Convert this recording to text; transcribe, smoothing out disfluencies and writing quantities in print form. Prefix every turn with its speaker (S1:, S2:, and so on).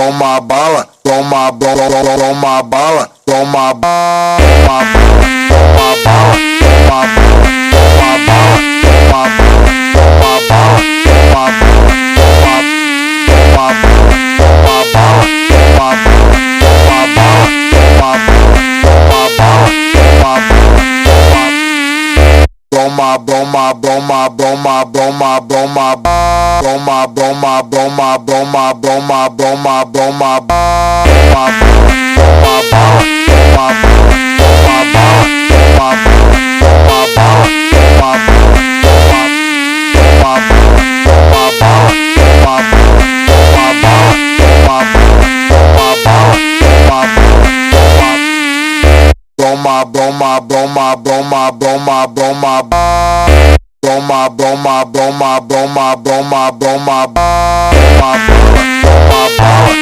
S1: toma bala, toma bala, toma bala, toma bala, toma bala, toma bala, toma bala, toma Broma, broma, broma, broma, broma, broma, broma, broma, broma, broma, broma, broma, broma, Broma, broma, broma, broma, broma, broma, broma, broma, broma, broma, broma, broma, broma,